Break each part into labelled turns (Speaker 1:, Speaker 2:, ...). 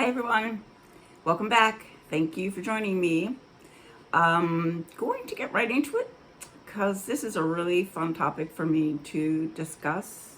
Speaker 1: everyone, welcome back. Thank you for joining me. Going to get right into it because this is a really fun topic for me to discuss.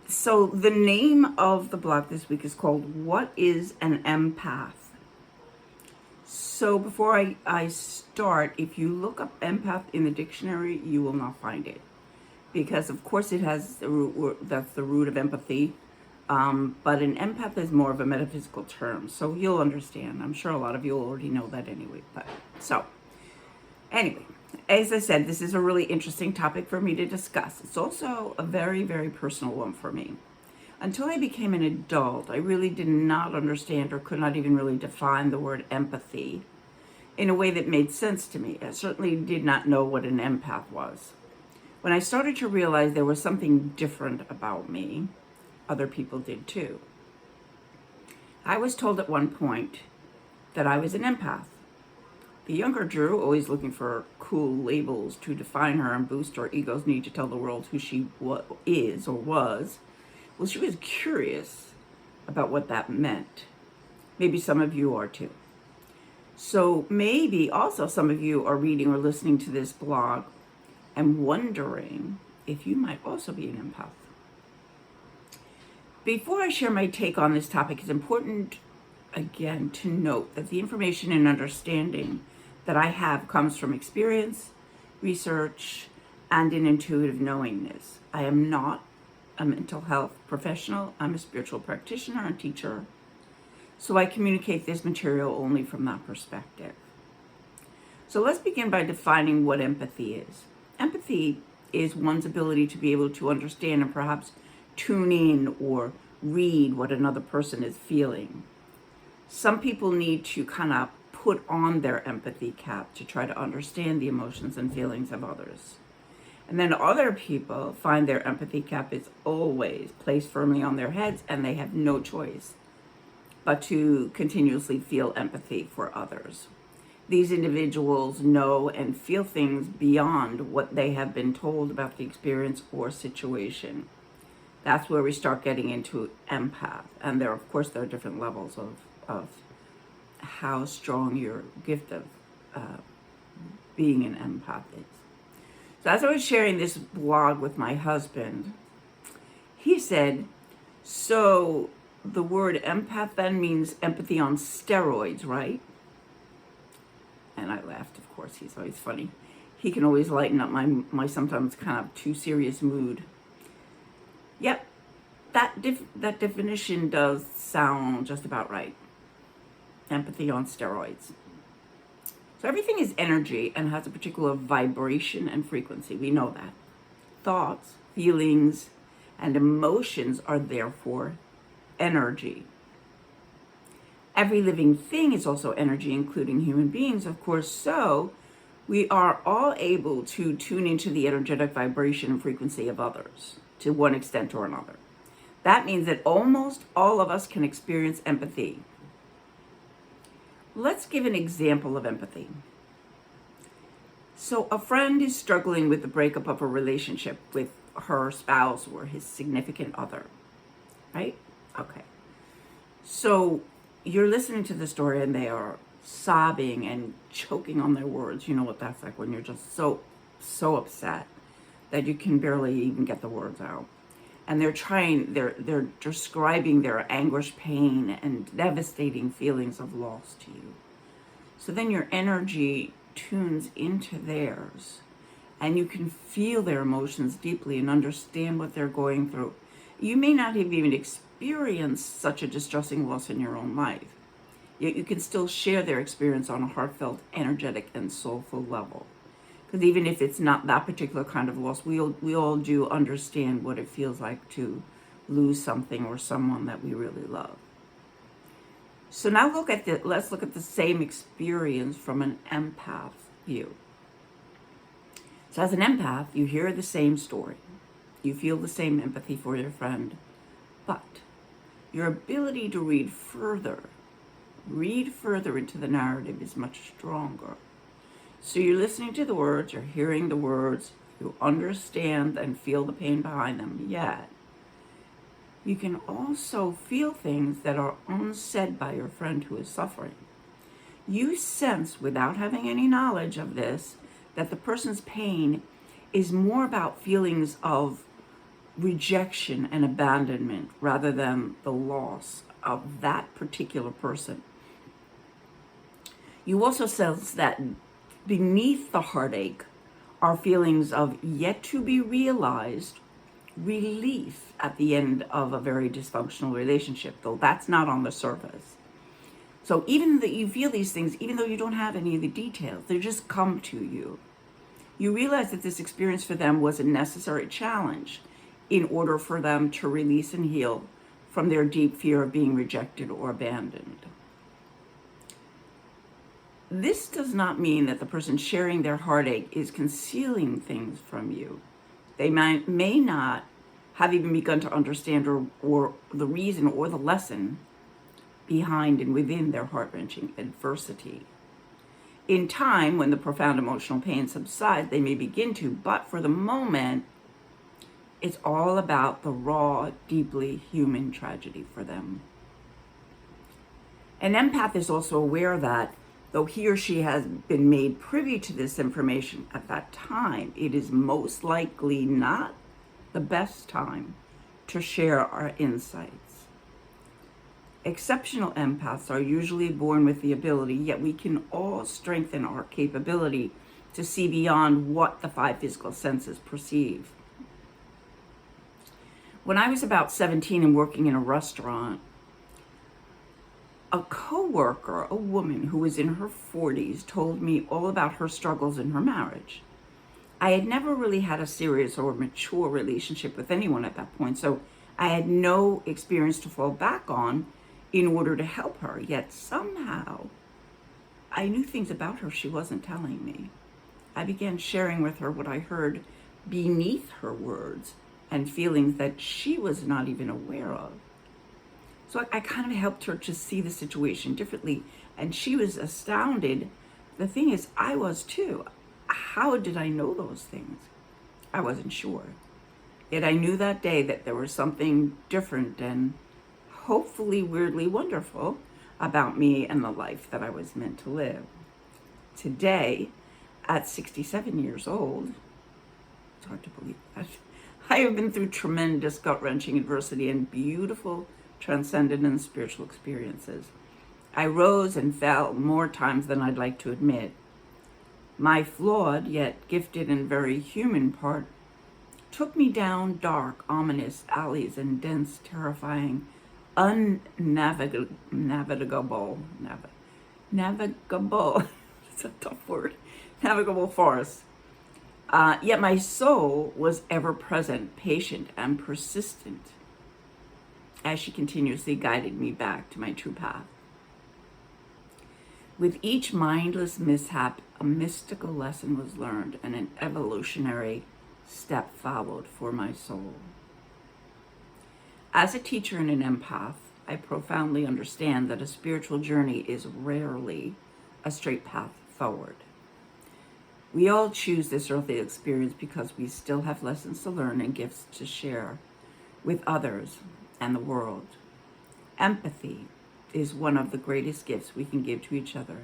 Speaker 1: So the name of the blog this week is called What is an Empath? So before I start, if you look up empath in the dictionary, you will not find it. Because of course it has the root, that's the root of empathy. But an empath is more of a metaphysical term, so you'll understand. I'm sure a lot of you already know that anyway. Anyway, as I said, this is a really interesting topic for me to discuss. It's also a very, very personal one for me. Until I became an adult, I really did not understand or could not even really define the word empathy in a way that made sense to me. I certainly did not know what an empath was. When I started to realize there was something different about me, other people did too. I was told at one point that I was an empath. The younger Drew, always looking for cool labels to define her and boost her ego's need to tell the world who she is or was, well, she was curious about what that meant. Maybe some of you are too. So maybe also some of you are reading or listening to this blog and wondering if you might also be an empath. Before I share my take on this topic, it's important, again, to note that the information and understanding that I have comes from experience, research, and an intuitive knowingness. I am not a mental health professional. I'm a spiritual practitioner and teacher. So I communicate this material only from that perspective. So let's begin by defining what empathy is. Empathy is one's ability to be able to understand and perhaps tune in or read what another person is feeling. Some people need to kind of put on their empathy cap to try to understand the emotions and feelings of others. And then other people find their empathy cap is always placed firmly on their heads and they have no choice but to continuously feel empathy for others. These individuals know and feel things beyond what they have been told about the experience or situation. That's where we start getting into empath. And there are different levels of how strong your gift of being an empath is. So as I was sharing this blog with my husband, he said, so the word empath then means empathy on steroids, right? And I laughed, of course. He's always funny. He can always lighten up my sometimes kind of too serious mood. Yep, that definition does sound just about right. Empathy on steroids. So everything is energy and has a particular vibration and frequency. We know that. Thoughts, feelings, and emotions are therefore energy. Every living thing is also energy, including human beings, of course. So we are all able to tune into the energetic vibration and frequency of others to one extent or another. That means that almost all of us can experience empathy. Let's give an example of empathy. So a friend is struggling with the breakup of a relationship with her spouse or his significant other, right? Okay. So you're listening to the story and they are sobbing and choking on their words. You know what that's like when you're just so upset that you can barely even get the words out. And they're describing their anguish, pain, and devastating feelings of loss to you. So then your energy tunes into theirs, and you can feel their emotions deeply and understand what they're going through. You may not have even experienced such a distressing loss in your own life, yet you can still share their experience on a heartfelt, energetic, and soulful level. Because even if it's not that particular kind of loss, we all do understand what it feels like to lose something or someone that we really love. So now let's look at the same experience from an empath view. So as an empath, you hear the same story. You feel the same empathy for your friend, but your ability to read further into the narrative is much stronger. So you're listening to the words, you're hearing the words, you understand and feel the pain behind them, yet you can also feel things that are unsaid by your friend who is suffering. You sense, without having any knowledge of this, that the person's pain is more about feelings of rejection and abandonment rather than the loss of that particular person. You also sense that beneath the heartache are feelings of yet to be realized relief at the end of a very dysfunctional relationship, though that's not on the surface. So even that you feel these things, even though you don't have any of the details, they just come to you. You realize that this experience for them was a necessary challenge in order for them to release and heal from their deep fear of being rejected or abandoned. This does not mean that the person sharing their heartache is concealing things from you. They may not have even begun to understand or the reason or the lesson behind and within their heart-wrenching adversity. In time, when the profound emotional pain subsides, they may begin to, but for the moment, it's all about the raw, deeply human tragedy for them. An empath is also aware that, though he or she has been made privy to this information at that time, it is most likely not the best time to share our insights. Exceptional empaths are usually born with the ability, yet we can all strengthen our capability to see beyond what the five physical senses perceive. When I was about 17 and working in a restaurant, a coworker, a woman who was in her 40s, told me all about her struggles in her marriage. I had never really had a serious or mature relationship with anyone at that point, so I had no experience to fall back on in order to help her. Yet somehow, I knew things about her she wasn't telling me. I began sharing with her what I heard beneath her words and feelings that she was not even aware of. So I kind of helped her to see the situation differently, and she was astounded. The thing is, I was too. How did I know those things? I wasn't sure. Yet I knew that day that there was something different and hopefully weirdly wonderful about me and the life that I was meant to live. Today, at 67 years old, it's hard to believe that, I have been through tremendous gut-wrenching adversity and beautiful transcendent and spiritual experiences. I rose and fell more times than I'd like to admit. My flawed yet gifted and very human part took me down dark, ominous alleys and dense, terrifying, navigable, it's a tough word, navigable forests. Yet my soul was ever present, patient, and persistent as she continuously guided me back to my true path. With each mindless mishap, a mystical lesson was learned and an evolutionary step followed for my soul. As a teacher and an empath, I profoundly understand that a spiritual journey is rarely a straight path forward. We all choose this earthly experience because we still have lessons to learn and gifts to share with others and the world. Empathy is one of the greatest gifts we can give to each other.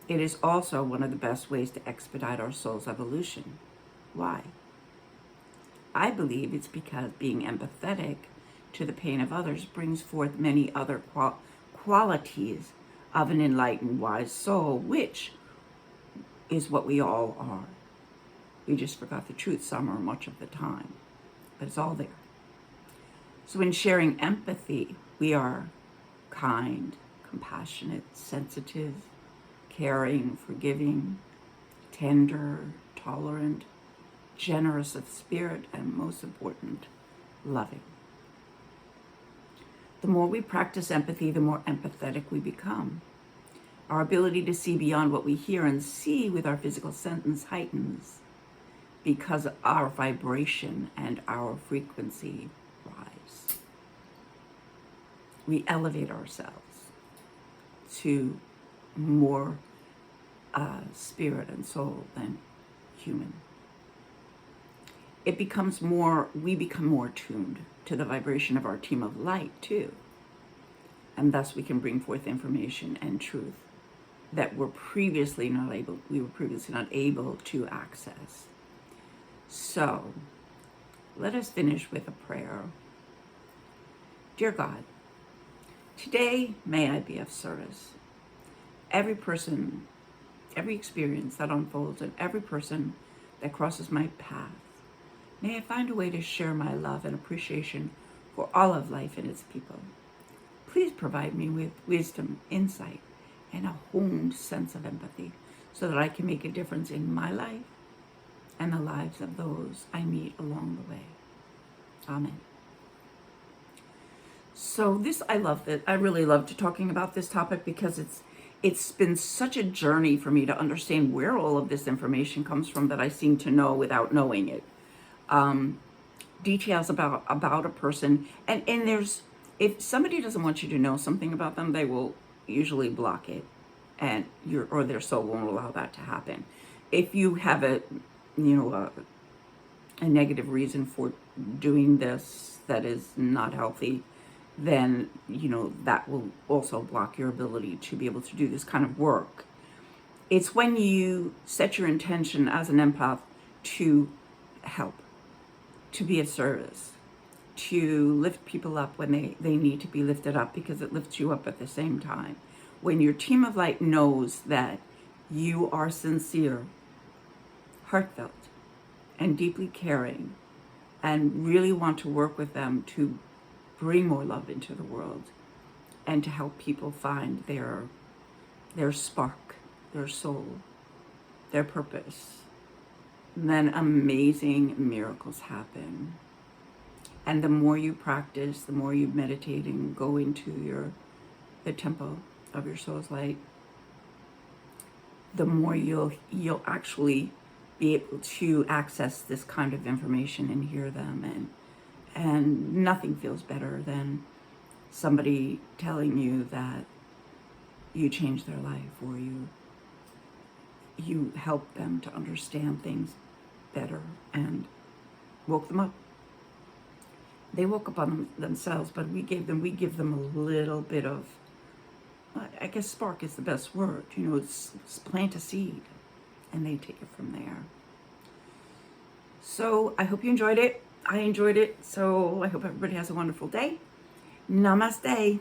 Speaker 1: It is also one of the best ways to expedite our soul's evolution. Why? I believe it's because being empathetic to the pain of others brings forth many other qualities of an enlightened, wise soul, which is what we all are. We just forgot the truth some or much of the time, but it's all there. So in sharing empathy, we are kind, compassionate, sensitive, caring, forgiving, tender, tolerant, generous of spirit, and most important, loving. The more we practice empathy, the more empathetic we become. Our ability to see beyond what we hear and see with our physical senses heightens because our vibration and our frequency rise. We elevate ourselves to more spirit and soul than human. we become more tuned to the vibration of our team of light too. And thus we can bring forth information and truth that we were previously not able to access. So let us finish with a prayer. Dear God, today may I be of service. Every person, every experience that unfolds, and every person that crosses my path, may I find a way to share my love and appreciation for all of life and its people. Please provide me with wisdom, insight, and a honed sense of empathy so that I can make a difference in my life and the lives of those I meet along the way. Amen. So I really loved talking about this topic because it's been such a journey for me to understand where all of this information comes from that I seem to know without knowing it. Details about a person, and if somebody doesn't want you to know something about them, they will usually block it, and their soul won't allow that to happen. If you have a negative reason for doing this that is not healthy, then that will also block your ability to be able to do this kind of work. It's when you set your intention as an empath to help, to be of service, to lift people up when they need to be lifted up, because it lifts you up at the same time. When your team of light knows that you are sincere, heartfelt, and deeply caring, and really want to work with them to bring more love into the world and to help people find their spark, their soul, their purpose, then amazing miracles happen. And the more you practice, the more you meditate and go into the temple of your soul's light, the more you'll actually be able to access this kind of information and hear them. And nothing feels better than somebody telling you that you changed their life, or you helped them to understand things better and woke them up. They woke up on themselves, but we give them a little bit of, I guess spark is the best word. It's plant a seed, and they take it from there. So I hope you enjoyed it. I enjoyed it. So I hope everybody has a wonderful day. Namaste.